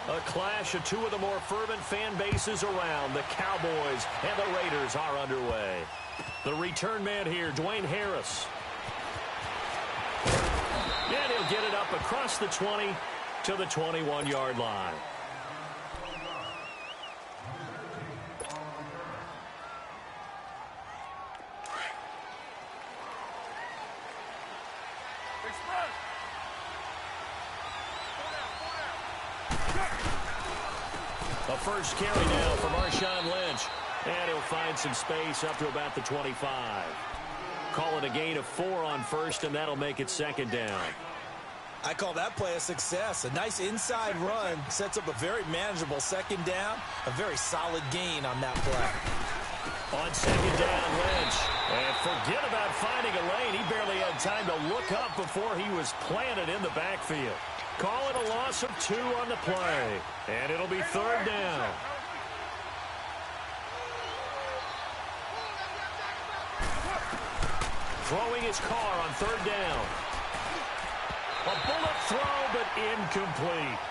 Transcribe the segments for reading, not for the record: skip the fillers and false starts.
A clash of two of the more fervent fan bases around. The Cowboys and the Raiders are underway. The return man here, Dwayne Harris. And he'll get it up across the 20 to the 21-yard line. The first carry now for Marshawn Lynch. And he'll find some space up to about the 25. Call it a gain of 4 on first, and that'll make it second down. I call that play a success. A nice inside run sets up a very manageable second down. A very solid gain on that play. On second down, Lynch. And forget about finding a lane. He barely had time to look up before he was planted in the backfield. Call it a loss of 2 on the play. And it'll be third down. Throwing his car on third down. A bullet throw, but incomplete.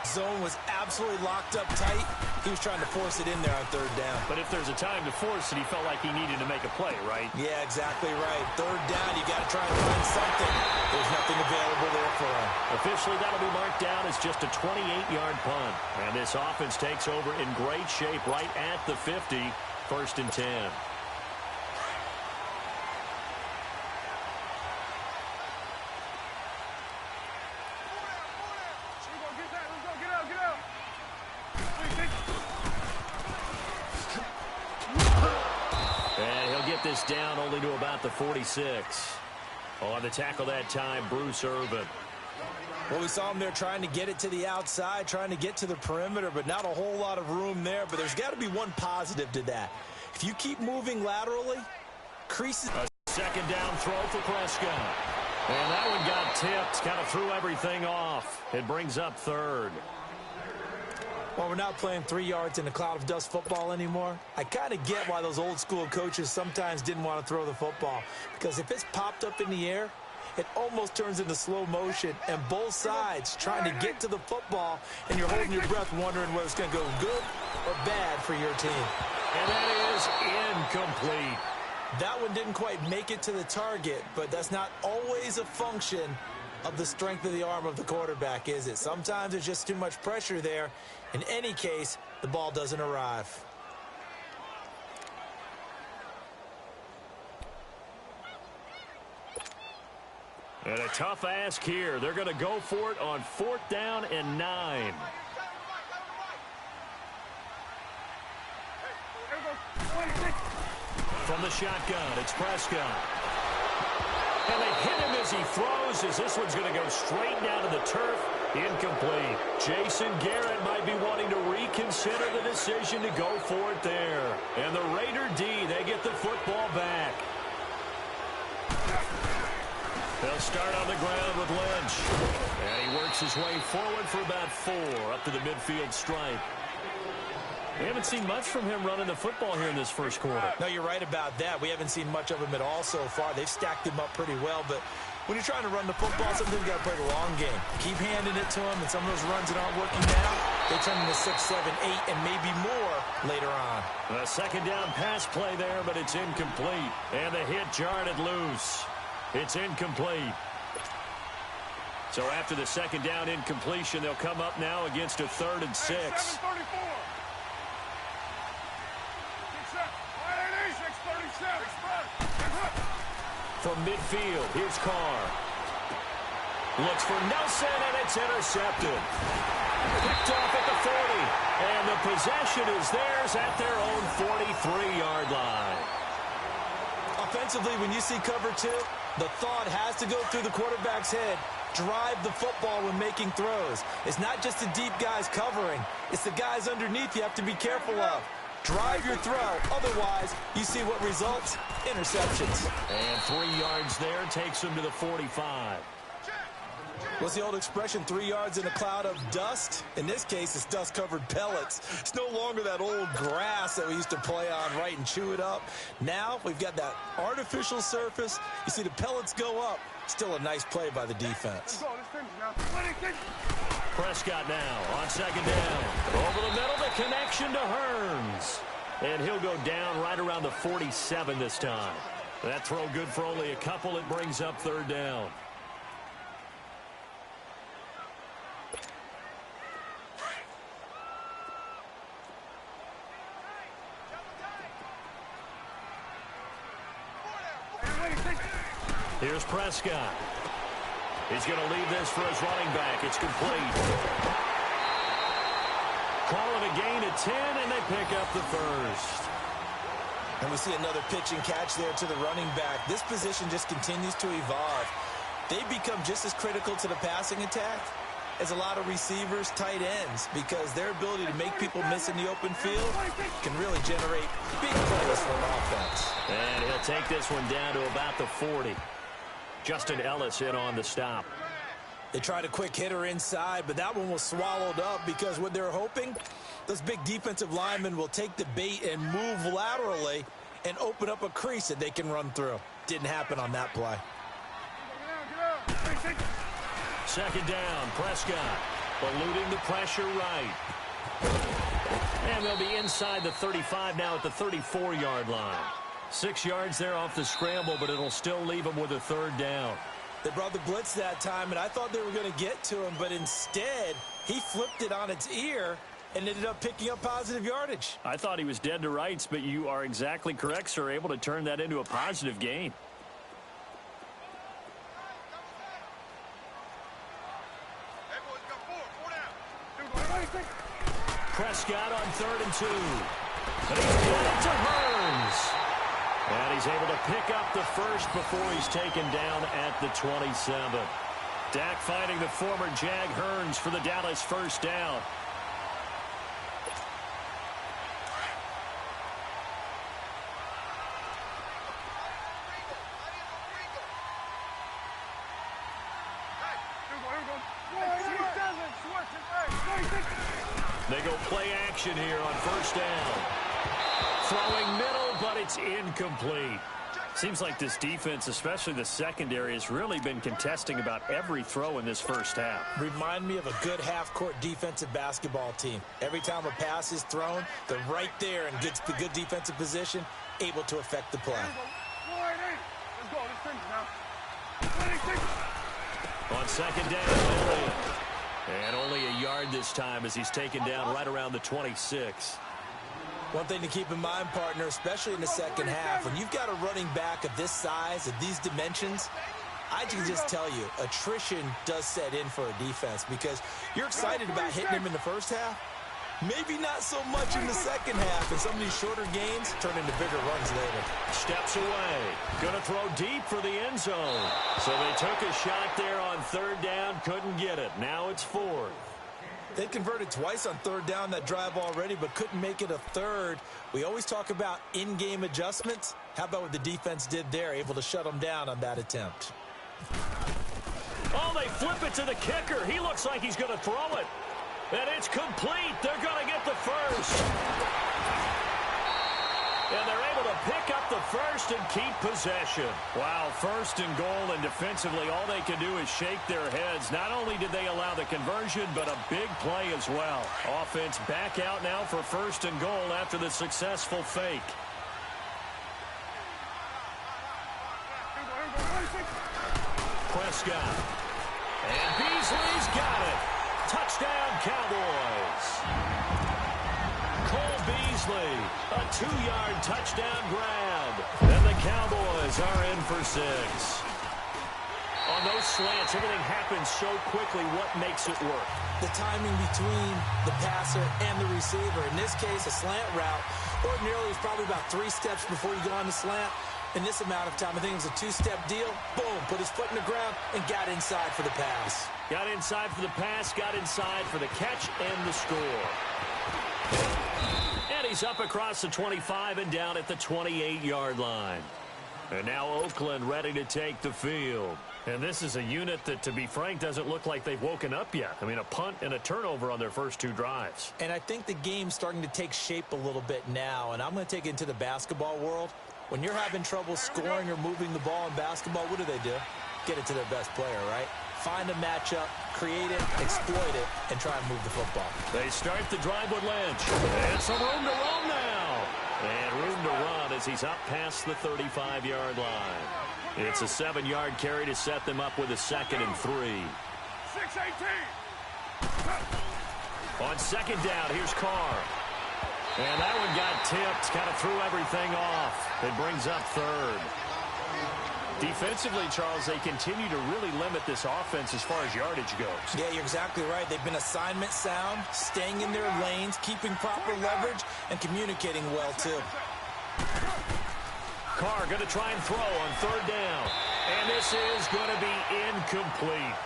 Zone was absolutely locked up tight. He was trying to force it in there on third down. But if there's a time to force it, he felt like he needed to make a play, right? Yeah, exactly right. Third down, you got to try and find something. There's nothing available there for him. Officially, that'll be marked down as just a 28-yard punt. And this offense takes over in great shape right at the 50, first and 10. This down only to about the 46. On the tackle that time, Bruce Irvin. Well, we saw him there trying to get it to the outside, trying to get to the perimeter, but not a whole lot of room there. But there's got to be one positive to that. If you keep moving laterally, creases. A second down throw for Prescott. And that one got tipped, kind of threw everything off. It brings up third. Well, we're not playing 3 yards in a cloud of dust football anymore. I kind of get why those old school coaches sometimes didn't want to throw the football. Because if it's popped up in the air, it almost turns into slow motion. And both sides trying to get to the football, and you're holding your breath wondering whether it's going to go good or bad for your team. And that is incomplete. That one didn't quite make it to the target, but that's not always a function of the strength of the arm of the quarterback, is it? Sometimes there's just too much pressure there. In any case, the ball doesn't arrive. And a tough ask here. They're going to go for it on 4th down and 9. From the shotgun, it's Prescott. And they hit him as he throws, as this one's going to go straight down to the turf. Incomplete. Jason Garrett might be wanting to reconsider the decision to go for it there. And the Raider D, they get the football back. They'll start on the ground with Lynch. And he works his way forward for about 4 up to the midfield stripe. We haven't seen much from him running the football here in this first quarter. No, you're right about that. We haven't seen much of him at all so far. They've stacked him up pretty well, but when you're trying to run the football, sometimes you've got to play the long game. Keep handing it to him, and some of those runs that aren't working now, they turn into 6, 7, 8, and maybe more later on. A second down pass play there, but it's incomplete. And the hit jarred it loose. It's incomplete. So after the second down incompletion, they'll come up now against a 3rd and 6. From midfield, here's Carr. Looks for Nelson, and it's intercepted. Picked off at the 40. And the possession is theirs at their own 43-yard line. Offensively, when you see cover 2, the thought has to go through the quarterback's head. Drive the football when making throws. It's not just the deep guys covering. It's the guys underneath you have to be careful of. Drive your throw. Otherwise, you see what results? Interceptions. And 3 yards there takes him to the 45. What's the old expression, 3 yards in a cloud of dust? In this case, it's dust-covered pellets. It's no longer that old grass that we used to play on, right, and chew it up. Now, we've got that artificial surface. You see the pellets go up. Still a nice play by the defense. Let's go. Let's finish now. Prescott now on second down. Over the middle, the connection to Hearns. And he'll go down right around the 47 this time. That throw good for only a couple. It brings up third down. Here's Prescott. He's going to leave this for his running back. It's complete. Call it a gain of 10, and they pick up the first. And we see another pitch and catch there to the running back. This position just continues to evolve. They become just as critical to the passing attack as a lot of receivers, tight ends, because their ability to make people miss in the open field can really generate big plays for an offense. And he'll take this one down to about the 40. Justin Ellis in on the stop. They tried a quick hitter inside, but that one was swallowed up because what they're hoping, those big defensive linemen will take the bait and move laterally and open up a crease that they can run through. Didn't happen on that play. Second down, Prescott eluding the pressure right. And they'll be inside the 35 now at the 34-yard line. 6 yards there off the scramble, but it'll still leave them with a third down. They brought the blitz that time, and I thought they were going to get to him, but instead he flipped it on its ear and ended up picking up positive yardage. I thought he was dead to rights, but you are exactly correct, sir, able to turn that into a positive gain. Prescott on 3rd and 2. And he's got it to Hearns. And he's able to pick up the first before he's taken down at the 27. Dak finding the former Jag Hearns for the Dallas first down. They go play action here on first down. Throwing middle, but it's incomplete. Seems like this defense, especially the secondary, has really been contesting about every throw in this first half. Remind me of a good half-court defensive basketball team. Every time a pass is thrown, they're right there and gets the good defensive position, able to affect the play. On second down, Elliott. And only a yard this time as he's taken down right around the 26. One thing to keep in mind, partner, especially in the second half, when you've got a running back of this size, of these dimensions, I can just tell you, attrition does set in for a defense because you're excited about hitting him in the first half. Maybe not so much in the second half, and some of these shorter gains turn into bigger runs later. Steps away. Going to throw deep for the end zone. So they took a shot there on third down, couldn't get it. Now it's fourth. They converted twice on third down that drive already, but couldn't make it a third. We always talk about in-game adjustments. How about what the defense did there, able to shut them down on that attempt? Oh, they flip it to the kicker. He looks like he's going to throw it. And it's complete. They're going to get the first. And they're able to pick up the first and keep possession. Wow, first and goal, and defensively all they can do is shake their heads. Not only did they allow the conversion, but a big play as well. Offense back out now for first and goal after the successful fake. Prescott. And Beasley's got it. Touchdown, Cowboys. Cole Beasley, a 2-yard touchdown grab. And the Cowboys are in for 6. On those slants, everything happens so quickly. What makes it work? The timing between the passer and the receiver. In this case, a slant route. Ordinarily, it's probably about 3 steps before you go on the slant. In this amount of time, I think it was a 2-step deal. Boom, put his foot in the ground and got inside for the pass. Got inside for the pass, got inside for the catch and the score. And he's up across the 25 and down at the 28-yard line. And now Oakland ready to take the field. And this is a unit that, to be frank, doesn't look like they've woken up yet. I mean, a punt and a turnover on their first 2 drives. And I think the game's starting to take shape a little bit now. And I'm going to take it into the basketball world. When you're having trouble scoring or moving the ball in basketball, what do? Get it to their best player, right? find a matchup, create it, exploit it, and try and move the football. They start the drive with Lynch. And some room to roam now. And room to run as he's up past the 35-yard line. It's a 7-yard carry to set them up with a 2nd and 3. 6-18. On 2nd down, here's Carr. And that one got tipped, kind of threw everything off. It brings up 3rd. Defensively, Charles, they continue to really limit this offense as far as yardage goes. Yeah, you're exactly right. They've been assignment sound, staying in their lanes, keeping proper leverage, and communicating well, too. Carr going to try and throw on 3rd down. And this is going to be incomplete.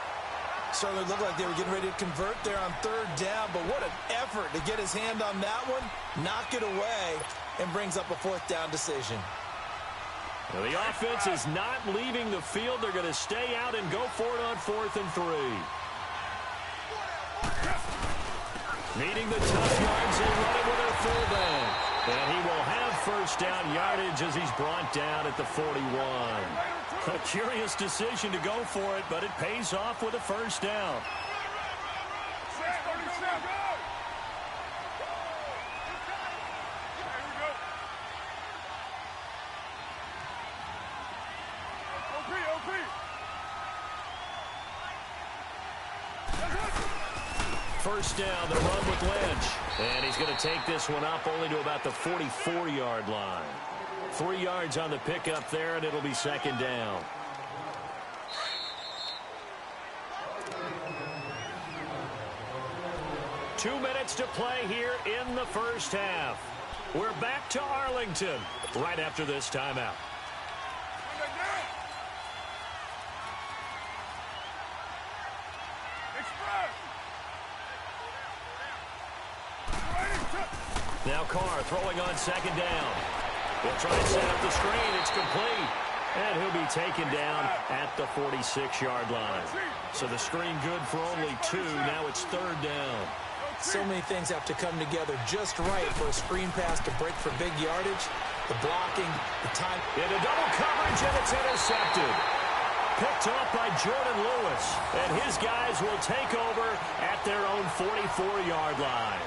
Certainly looked like they were getting ready to convert there on 3rd down, but what an effort to get his hand on that one, knock it away, and brings up a 4th down decision. Well, the offense is not leaving the field. They're going to stay out and go for it on 4th and 3. Needing the tough yards, they run it with their fullback. And he will have 1st down yardage as he's brought down at the 41. A curious decision to go for it, but it pays off with a 1st down. First down, the run with Lynch. And he's going to take this one up only to about the 44-yard line. 3 yards on the pickup there, and it'll be 2nd down. Two minutes to play here in the first half. We're back to Arlington right after this timeout. Now Carr throwing on 2nd down. He'll try and set up the screen. It's complete. And he'll be taken down at the 46-yard line. So the screen good for only 2. Now it's 3rd down. So many things have to come together just right for a screen pass to break for big yardage. The blocking, the time. Into double coverage, and it's intercepted. Picked off by Jordan Lewis. And his guys will take over at their own 44-yard line.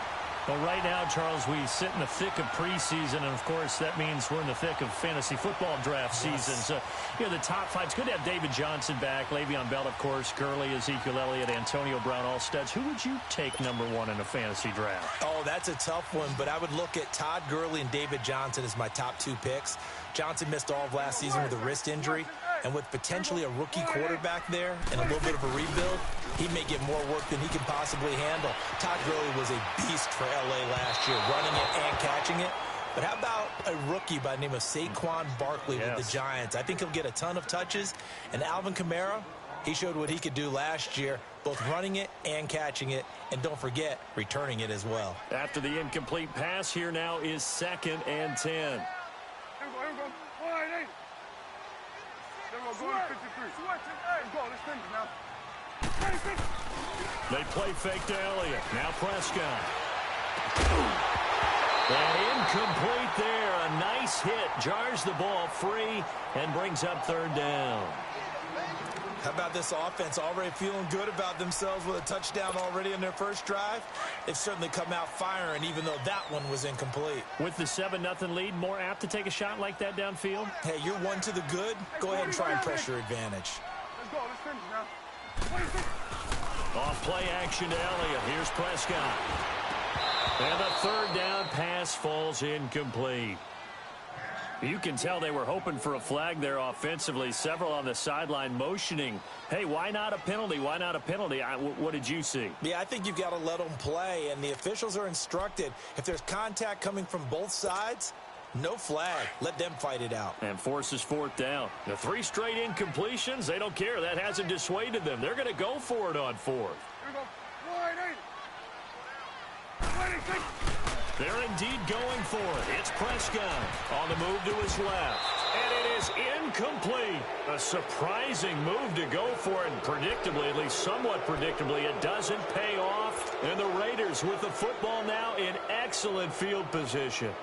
Well, right now, Charles, we sit in the thick of preseason, and, of course, that means we're in the thick of fantasy football draft season. So, the top 5, it's good to have David Johnson back, Le'Veon Bell, of course, Gurley, Ezekiel Elliott, Antonio Brown, all studs. Who would you take #1 in a fantasy draft? Oh, that's a tough one, but I would look at Todd Gurley and David Johnson as my top 2 picks. Johnson missed all of last season with a wrist injury, and with potentially a rookie quarterback there and a little bit of a rebuild, he may get more work than he can possibly handle. Todd Gurley was a beast for L.A. last year, running it and catching it. But how about a rookie by the name of Saquon Barkley with the Giants? I think he'll get a ton of touches. And Alvin Kamara, he showed what he could do last year, both running it and catching it. And don't forget, returning it as well. After the incomplete pass, here now is 2nd and 10. They play fake to Elliott. Now Prescott. And incomplete there. A nice hit. Jars the ball free and brings up 3rd down. How about this offense already feeling good about themselves with a touchdown already in their first drive? They've certainly come out firing, even though that one was incomplete. With the 7-0 lead, more apt to take a shot like that downfield? Hey, you're 1 to the good. Go ahead and try and press your advantage. Let's go. Let's finish now. Off play action to Elliott. Here's Prescott. And the 3rd down pass falls incomplete. You can tell they were hoping for a flag there offensively. Several on the sideline motioning. Hey, why not a penalty? Why not a penalty? What did you see? Yeah, I think you've got to let them play, and the officials are instructed. If there's contact coming from both sides, no flag. Let them fight it out. And forces 4th down. The 3 straight incompletions, they don't care. That hasn't dissuaded them. They're going to go for it on 4th. Here we go. They're indeed going for it. It's Prescott on the move to his left. And it is incomplete. A surprising move to go for it. And predictably, at least somewhat predictably, it doesn't pay off. And the Raiders with the football now in excellent field position.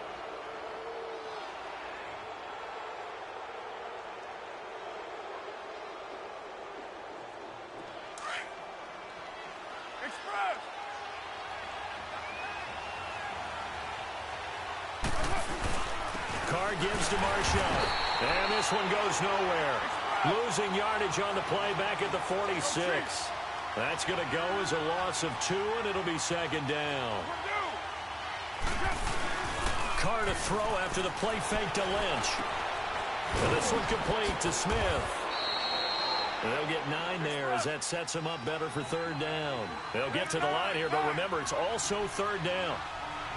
Carr gives to Marshall. And this one goes nowhere. Losing yardage on the play back at the 46. That's going to go as a loss of 2, and it'll be second down. Carr to throw after the play fake to Lynch. And this one complete to Smith. They'll get 9 there as that sets them up better for third down. They'll get to the line here, but remember, it's also third down.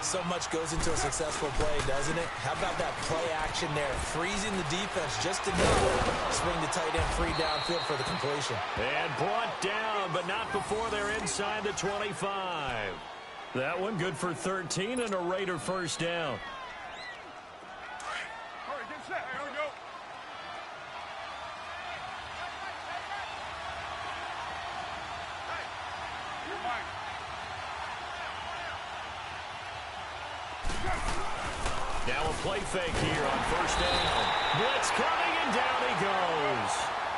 So much goes into a successful play, doesn't it? How about that play action there? Freezing the defense just enough. Swing the tight end free downfield for the completion. And brought down, but not before they're inside the 25. That one good for 13 and a Raider first down. All right, get set. Here we go. Hey, you're mine. Now a play fake here on first down. Blitz coming, and down he goes.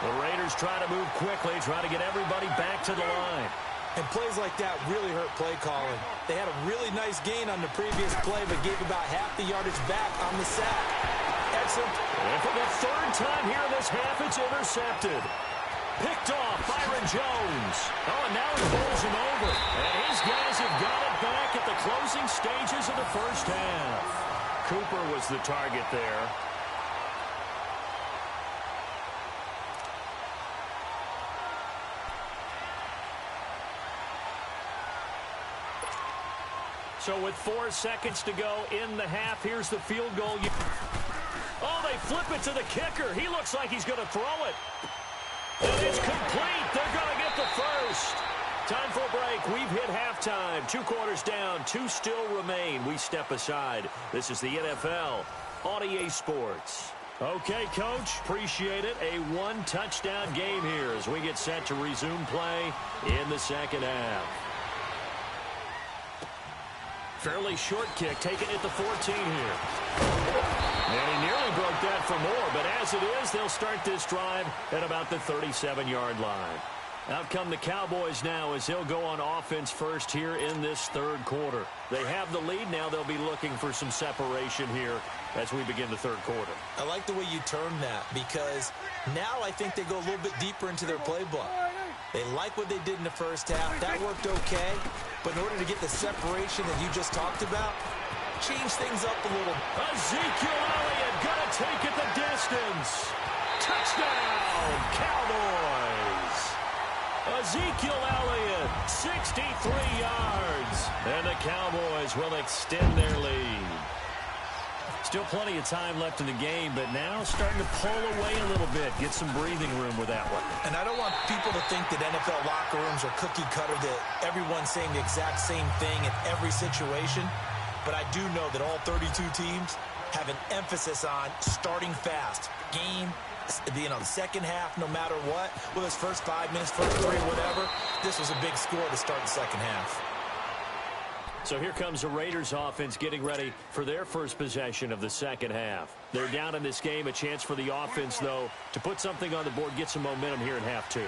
The Raiders try to move quickly, try to get everybody back to the line. And plays like that really hurt play calling. They had a really nice gain on the previous play, but gave about half the yardage back on the sack. Excellent. And for the third time here in this half, it's intercepted. Picked off Byron Jones. Oh, and now he pulls him over. And his guys have got it back at the closing stages of the first half. Cooper was the target there. So with 4 seconds to go in the half, here's the field goal. Oh, they flip it to the kicker. He looks like he's going to throw it. And it's complete. They're going to get the first. Time for a break. We've hit halftime. 2 quarters down. 2 still remain. We step aside. This is the NFL on EA Sports. Okay, Coach. Appreciate it. A 1-touchdown game here as we get set to resume play in the second half. Fairly short kick, taken at the 14 here. And he nearly broke that for more, but as it is, they'll start this drive at about the 37-yard line. Out come the Cowboys now as they'll go on offense first here in this third quarter. They have the lead now. They'll be looking for some separation here as we begin the third quarter. I like the way you termed that because now I think they go a little bit deeper into their playbook. They like what they did in the first half. That worked okay. But in order to get the separation that you just talked about, change things up a little. Ezekiel Elliott gonna take it the distance. Touchdown, Cowboys. Ezekiel Elliott, 63 yards. And the Cowboys will extend their lead. Still plenty of time left in the game, but now starting to pull away a little bit. Get some breathing room with that one. And I don't want people to think that NFL locker rooms are cookie cutter, that everyone's saying the exact same thing in every situation. But I do know that all 32 teams have an emphasis on starting fast. Game, the second half, no matter what. Whether it's first 5 minutes, first 3, whatever. This was a big score to start the second half. So here comes the Raiders offense getting ready for their first possession of the second half. They're down in this game. A chance for the offense, though, to put something on the board, get some momentum here in half 2.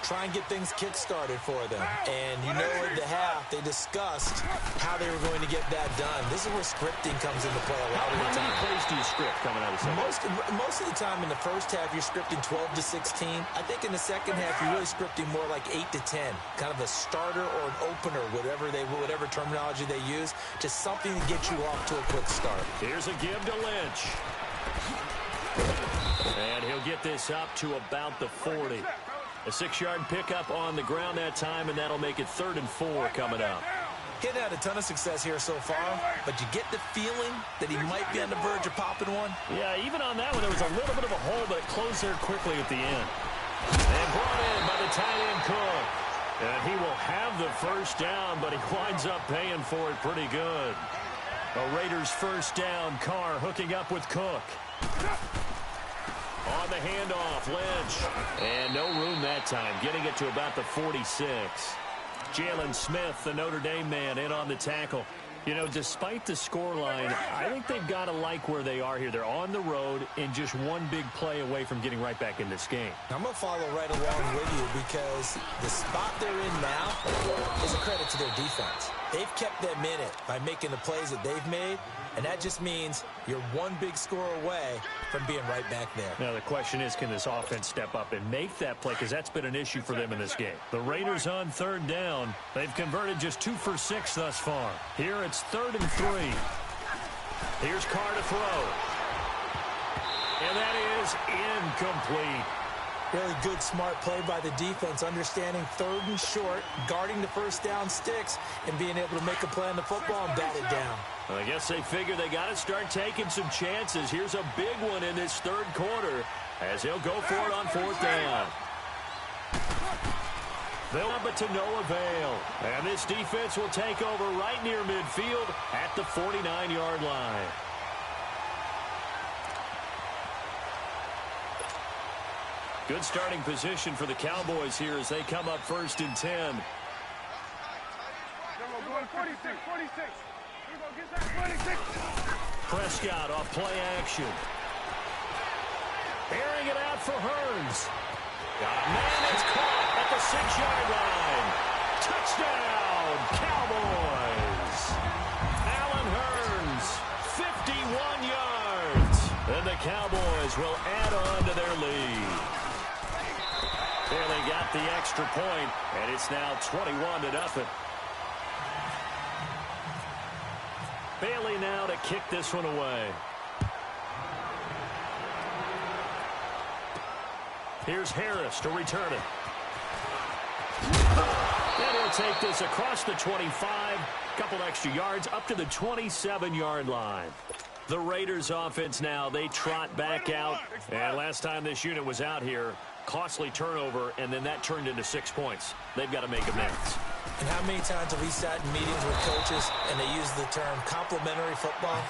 Try and get things kick-started for them. And you know at the half, they discussed how they were going to get that done. This is where scripting comes into play a lot of the time. How many plays do you script coming out of the second half? Most of the time in the first half, you're scripting 12 to 16. I think in the second half, you're really scripting more like 8 to 10. Kind of a starter or an opener, whatever terminology they use. Just something to get you off to a quick start. Here's a give to Lynch. And he'll get this up to about the 40. A 6-yard pickup on the ground that time, and that'll make it 3rd and 4 coming up. He had a ton of success here so far, but you get the feeling that he might be on the verge of popping one. Yeah, even on that one, there was a little bit of a hole, but it closed there quickly at the end. And brought in by the tight end Cook. And he will have the first down, but he winds up paying for it pretty good. A Raiders first down. Carr hooking up with Cook. On the handoff, Lynch. And no room that time, getting it to about the 46. Jalen Smith, the Notre Dame man, in on the tackle. You know, despite the scoreline, I think they've got to like where they are here. They're on the road and just one big play away from getting right back in this game. I'm going to follow right along with you because the spot they're in now is a credit to their defense. They've kept them in it by making the plays that they've made, and that just means you're one big score away from being right back there. Now the question is, can this offense step up and make that play, because that's been an issue for them in this game. The Raiders on third down. They've converted just 2 for 6 thus far. Here it's 3rd and 3. Here's Carr to throw. And that is incomplete. Really good, smart play by the defense, understanding 3rd and short, guarding the first down sticks, and being able to make a play on the football and bat it down. Well, I guess they figure they got to start taking some chances. Here's a big one in this 3rd quarter as he'll go for it on 4th down. They'll have it to no avail. And this defense will take over right near midfield at the 49-yard line. Good starting position for the Cowboys here as they come up 1st and 10. Prescott off play action. Airing it out for Hearns. Got a man that's caught at the 6-yard line. Touchdown, Cowboys. Allen Hearns, 51 yards. And the Cowboys will add on to their lead. There they got the extra point, and it's now 21-0. Bailey now to kick this one away. Here's Harris to return it. And he'll take this across the 25. Couple extra yards up to the 27-yard line. The Raiders offense now, they trot back out. And last time this unit was out here, costly turnover, and then that turned into 6 points. They've got to make amends. And how many times have we sat in meetings with coaches and they use the term complementary football?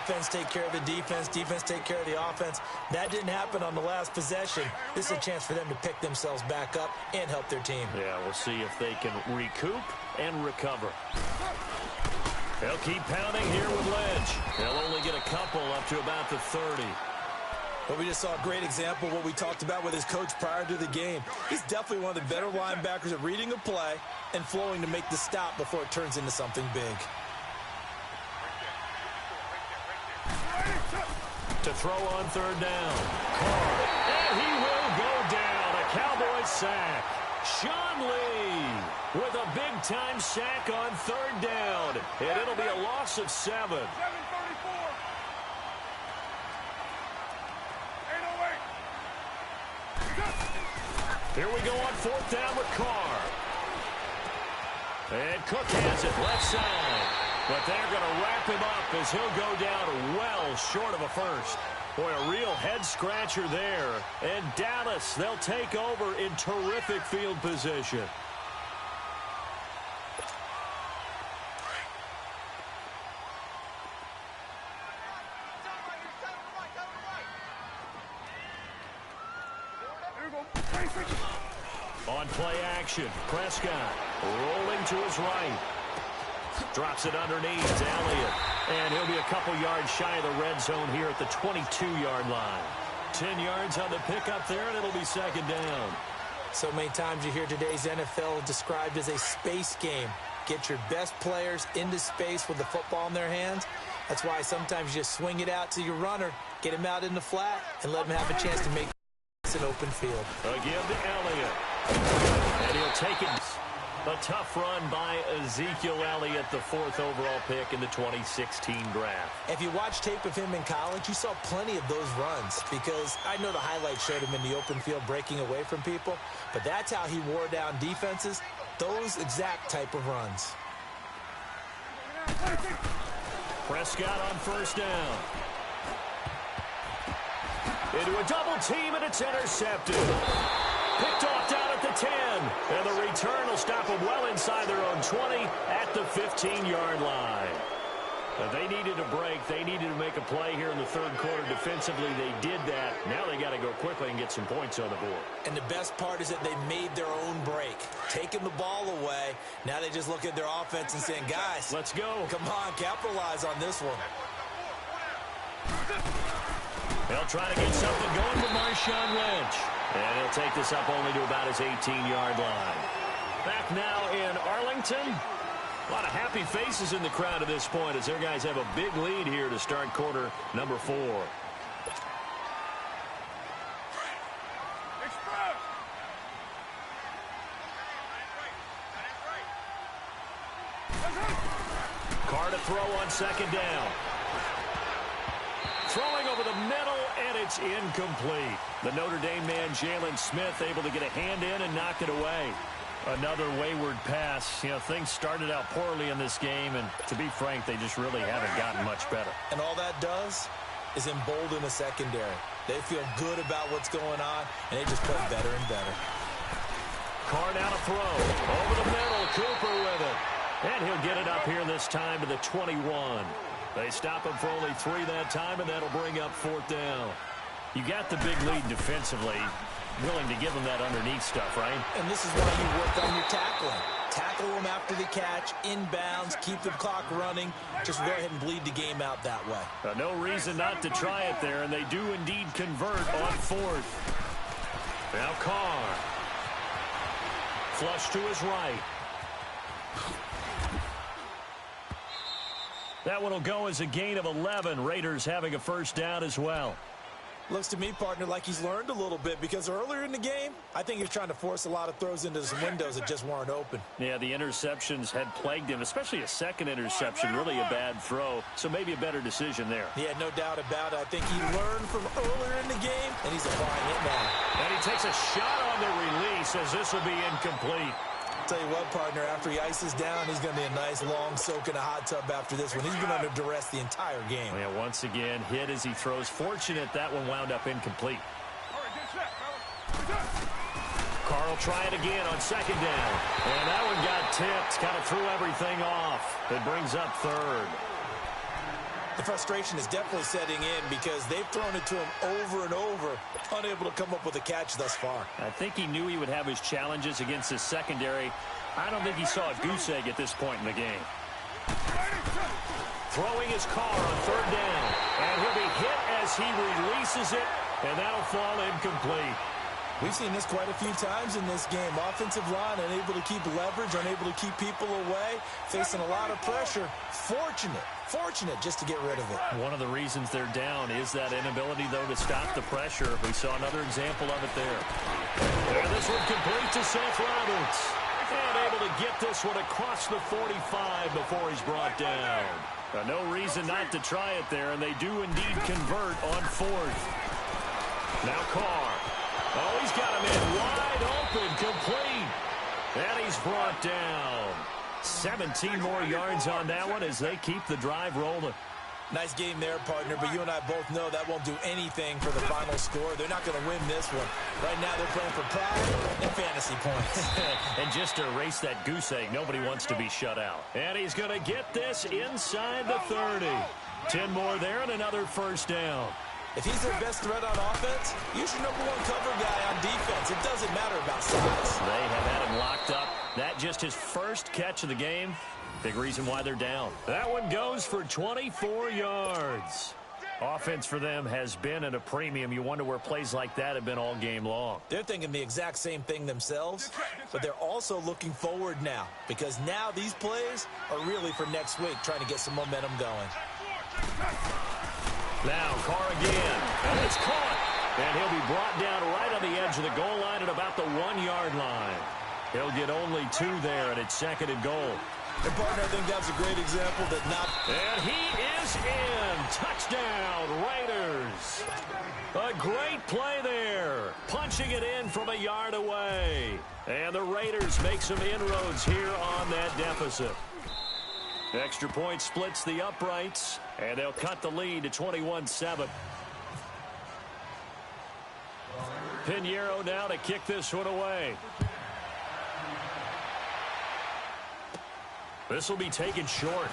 Offense take care of the defense, defense take care of the offense. That didn't happen on the last possession. This is a chance for them to pick themselves back up and help their team. Yeah, we'll see if they can recoup and recover. They'll keep pounding here with Lynch. They'll only get a couple up to about the 30. But we just saw a great example of what we talked about with his coach prior to the game. He's definitely one of the better linebackers at reading a play and flowing to make the stop before it turns into something big. To throw on 3rd down. Carr. And he will go down. A Cowboys sack. Sean Lee with a big-time sack on 3rd down. And it'll be a loss of 7. Here we go on 4th down with Carr. And Cook has it left side. But they're going to wrap him up as he'll go down well short of a first. Boy, a real head-scratcher there. And Dallas, they'll take over in terrific field position. On play action, Prescott rolling to his right. Drops it underneath to Elliott. And he'll be a couple yards shy of the red zone here at the 22-yard line. 10 yards on the pickup there, and it'll be 2nd down. So many times you hear today's NFL described as a space game. Get your best players into space with the football in their hands. That's why sometimes you just swing it out to your runner, get him out in the flat, and let him have a chance to make an open field. Again to Elliott. And he'll take it. A tough run by Ezekiel Elliott, the 4th overall pick in the 2016 draft. If you watch tape of him in college, you saw plenty of those runs because I know the highlights showed him in the open field breaking away from people, but that's how he wore down defenses, those exact type of runs. Prescott on 1st down. Into a double team, and it's intercepted. Picked off down at the 10. And the return will stop them well inside their own 20 at the 15-yard line. They needed a break. They needed to make a play here in the 3rd quarter. Defensively, they did that. Now they got to go quickly and get some points on the board. And the best part is that they made their own break. Taking the ball away. Now they just look at their offense and saying, guys, let's go. Come on, capitalize on this one. They'll try to get something going with Marshawn Lynch. And he'll take this up only to about his 18-yard line. Back now in Arlington. A lot of happy faces in the crowd at this point as their guys have a big lead here to start quarter number 4. Express. Carr to throw on second down. Throwing over the middle, and it's incomplete. The Notre Dame man, Jalen Smith, able to get a hand in and knock it away. Another wayward pass. You know, things started out poorly in this game, and to be frank, they just really haven't gotten much better. And all that does is embolden the secondary. They feel good about what's going on, and they just play better and better. Carr now to throw. Over the middle, Cooper with it. And he'll get it up here this time to the 21. They stop him for only 3 that time, and that'll bring up 4th down. You got the big lead defensively, willing to give them that underneath stuff, right? And this is why you work on your tackling. Tackle them after the catch, inbounds, keep the clock running. Just go ahead and bleed the game out that way. No reason not to try it there, and they do indeed convert on 4th. Now Carr. Flush to his right. That one will go as a gain of 11. Raiders having a first down as well. Looks to me, partner, like he's learned a little bit because earlier in the game, I think he was trying to force a lot of throws into some windows that just weren't open. Yeah, the interceptions had plagued him, especially a second interception, really a bad throw, so maybe a better decision there. Yeah, no doubt about it. I think he learned from earlier in the game, and he's applying it now. And he takes a shot on the release as this will be incomplete. Tell you what, partner, after he ices down, he's going to be a nice long soak in a hot tub after this one. He's been under duress the entire game. Yeah, once again, hit as he throws. Fortunate that one wound up incomplete. All right, get set, fellas. Carr will try it again on second down. And that one got tipped, kind of threw everything off. It brings up 3rd. The frustration is definitely setting in because they've thrown it to him over and over, unable to come up with a catch thus far. I think he knew he would have his challenges against his secondary. I don't think he saw a goose egg at this point in the game. Throwing his Carr on 3rd down. And he'll be hit as he releases it, and that'll fall incomplete. We've seen this quite a few times in this game. Offensive line unable to keep leverage, unable to keep people away, facing a lot of pressure. Fortunate just to get rid of it. One of the reasons they're down is that inability, though, to stop the pressure. We saw another example of it there. And this one complete to Seth Roberts. And able to get this one across the 45 before he's brought down. No reason not to try it there, and they do indeed convert on 4th. Now Carr. Oh, he's got him in wide open, complete. And he's brought down. 17 more yards on that one as they keep the drive rolling. Nice game there, partner, but you and I both know that won't do anything for the final score. They're not going to win this one. Right now they're playing for pride and fantasy points. And just to erase that goose egg, nobody wants to be shut out. And he's going to get this inside the 30. 10 more there and another first down. If he's their best threat on offense, use your #1 cover guy on defense. It doesn't matter about size. They have had him locked up. That just his first catch of the game. Big reason why they're down. That one goes for 24 yards. Offense for them has been at a premium. You wonder where plays like that have been all game long. They're thinking the exact same thing themselves, but they're also looking forward now because now these plays are really for next week, trying to get some momentum going. Now Carr again, and it's caught. And he'll be brought down right on the edge of the goal line at about the 1-yard line. He'll get only 2 there, and it's 2nd and goal. And, partner, I think that's a great example that not... And he is in. Touchdown, Raiders. A great play there. Punching it in from a yard away. And the Raiders make some inroads here on that deficit. Extra point splits the uprights, and they'll cut the lead to 21-7. Pinheiro now to kick this one away. This will be taken short.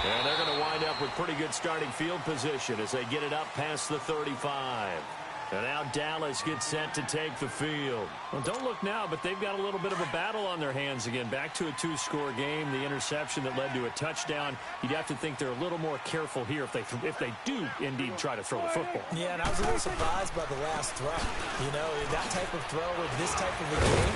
And they're going to wind up with pretty good starting field position as they get it up past the 35. And now Dallas gets set to take the field. Well, don't look now, but they've got a little bit of a battle on their hands again. Back to a 2-score game. The interception that led to a touchdown. You'd have to think they're a little more careful here if they do indeed try to throw the football. Yeah, and I was a little surprised by the last throw. You know, that type of throw with this type of a game,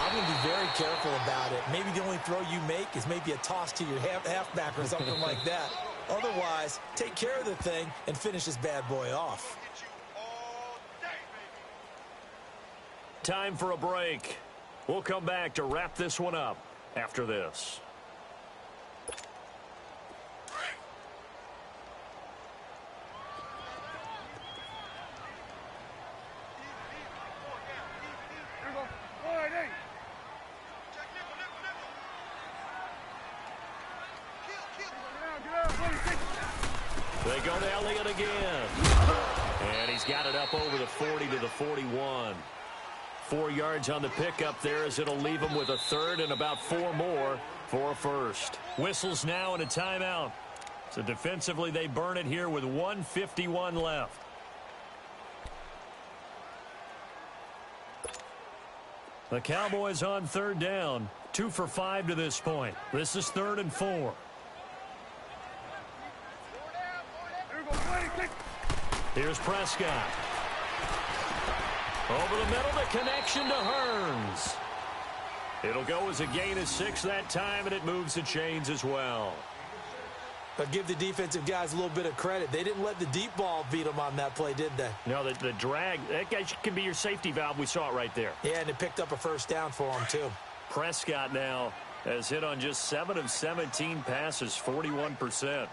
I going to be very careful about it. Maybe the only throw you make is maybe a toss to your halfback or something like that. Otherwise, take care of the thing and finish this bad boy off. Time for a break. We'll come back to wrap this one up after this. They go to Elliott again. And he's got it up over the 40 to the 41. 4 yards on the pickup there as it'll leave him with a third and about 4 more for a first. Whistles now and a timeout. So defensively they burn it here with 1:51 left. The Cowboys on third down. 2 for 5 to this point. This is 3rd and 4. Here's Prescott. Over the middle, the connection to Hearns. It'll go as a gain of 6 that time, and it moves the chains as well. But give the defensive guys a little bit of credit. They didn't let the deep ball beat them on that play, did they? No, the drag, that guy can be your safety valve. We saw it right there. Yeah, and it picked up a first down for them, too. Prescott now has hit on just 7 of 17 passes, 41%.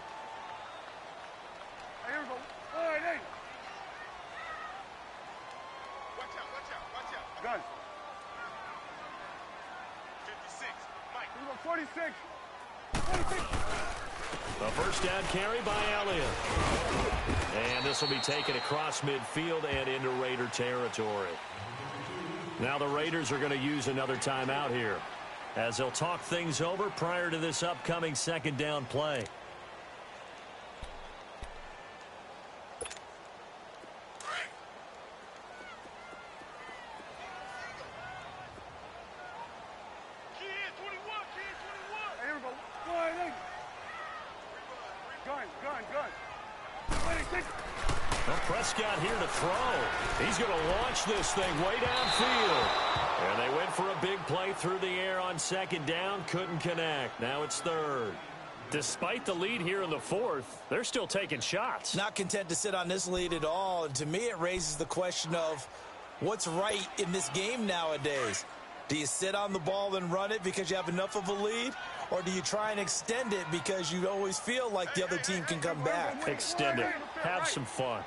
Gun. 56. Mike. 46. 46. A first down carry by Elliott. And this will be taken across midfield and into Raider territory. Now the Raiders are going to use another timeout here, as they'll talk things over prior to this upcoming second down play. Well, Prescott here to throw. He's going to launch this thing way downfield. And they went for a big play through the air on second down. Couldn't connect. Now it's third. Despite the lead here in the 4th, they're still taking shots. Not content to sit on this lead at all. And to me, it raises the question of what's right in this game nowadays. Do you sit on the ball and run it because you have enough of a lead? Or do you try and extend it because you always feel like the other team can come back? Extend it. Have some fun.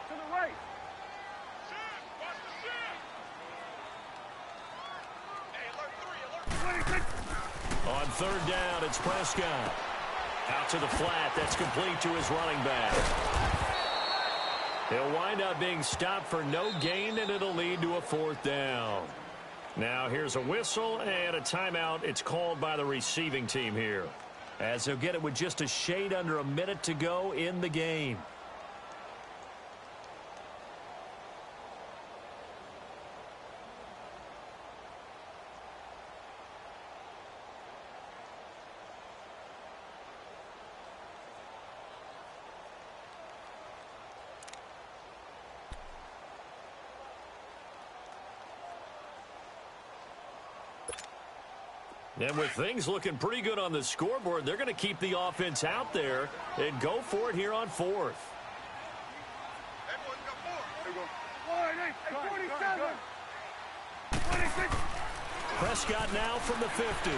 On third down, it's Prescott. Out to the flat. That's complete to his running back. He'll wind up being stopped for no gain, and it'll lead to a 4th down. Now here's a whistle and a timeout. It's called by the receiving team here, as they'll get it with just a shade under a minute to go in the game. And with things looking pretty good on the scoreboard, they're going to keep the offense out there and go for it here on 4th. Prescott now from the 50.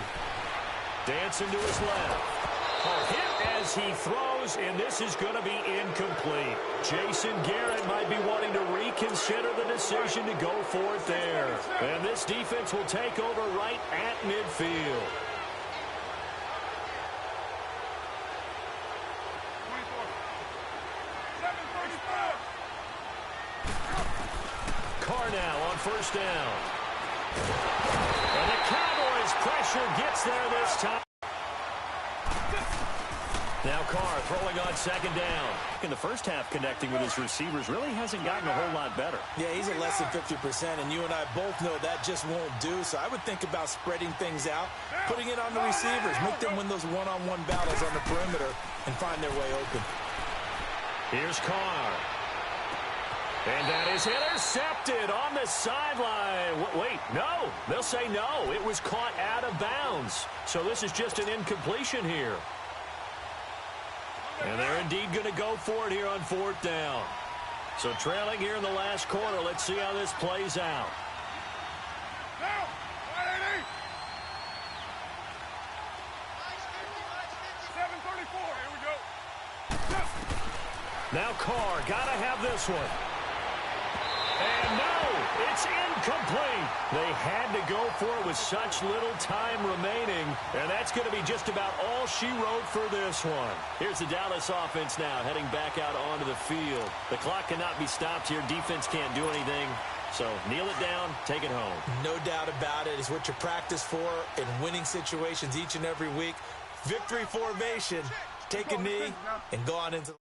Dancing to his left. A hit as he throws, and this is going to be incomplete. Jason Garrett might be wanting to reconsider the decision to go for it there. And this defense will take over right at midfield. Carr now on first down. And the Cowboys' pressure gets there this time. Now Carr throwing on second down. In the first half, connecting with his receivers really hasn't gotten a whole lot better. Yeah, he's at less than 50%, and you and I both know that just won't do. So I would think about spreading things out, putting it on the receivers, make them win those one-on-one battles on the perimeter, and find their way open. Here's Carr. And that is intercepted on the sideline. Wait, no. They'll say no. It was caught out of bounds. So this is just an incompletion here. And they're indeed going to go for it here on 4th down. So trailing here in the last quarter. Let's see how this plays out. Now, 180. 734. Here we go. Now Carr, got to have this one. And no, it's incomplete. They had to go for it with such little time remaining, and that's going to be just about all she wrote for this one. Here's the Dallas offense now heading back out onto the field. The clock cannot be stopped here. Defense can't do anything. So kneel it down, take it home. No doubt about it. It's what you practice for in winning situations each and every week. Victory formation. Take a knee and go on into